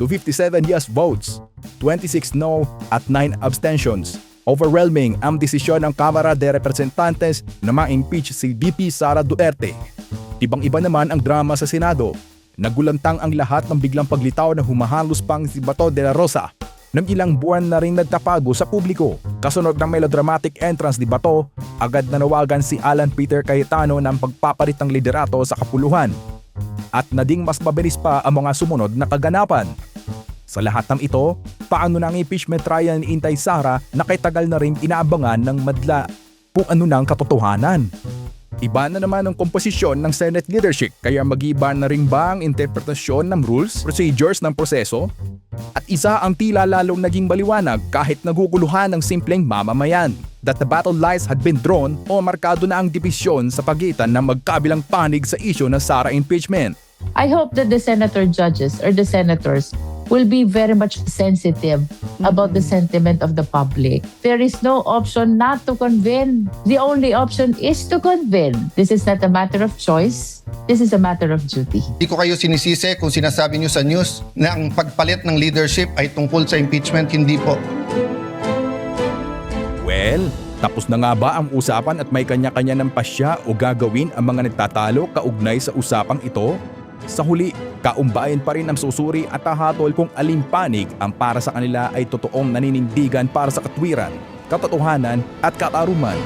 to 57 yes votes, 26 no at 9 abstentions. Overwhelming ang desisyon ng Kamara de Representantes na ma-impeach si VP Sara Duterte. Ibang-iba naman ang drama sa Senado. Nagulantang ang lahat ng biglang paglitaw na humahalos pang si Bato de la Rosa. Nang ilang buwan na rin nagtapago sa publiko. Kasunod ng melodramatic entrance ni Bato, agad nanawagan si Alan Peter Cayetano ng pagpapalit ng liderato sa kapuluhan. At nading mas mabilis pa ang mga sumunod na kaganapan. Sa lahat ng ito, paano na ang impeachment trial ni Inday Sara na kay tagal na rin inaabangan ng madla kung ano nang katotohanan. Iba na naman ang komposisyon ng Senate leadership kaya mag-iba na rin ba ang interpretasyon ng rules, procedures ng proseso? At isa ang tila lalong naging maliwanag kahit naguguluhan ng simpleng mamamayan. That the battle lines had been drawn o markado na ang divisyon sa pagitan ng magkabilang panig sa isyu ng Sara impeachment. I hope that the senator judges or the senators will be very much sensitive about the sentiment of the public. There is no option not to convene. The only option is to convene. This is not a matter of choice. This is a matter of duty. Hindi ko kayo sinisisi kung sinasabi nyo sa news na ang pagpalit ng leadership ay tungkol sa impeachment. Hindi po. Well, tapos na nga ba ang usapan at may kanya-kanya ng pasya o gagawin ang mga nagtatalo kaugnay sa usapang ito? Sa huli, kaumbayan pa rin ang susuri at hahatol kung aling panig ang para sa kanila ay totoong naninindigan para sa katwiran, katotohanan at katarungan.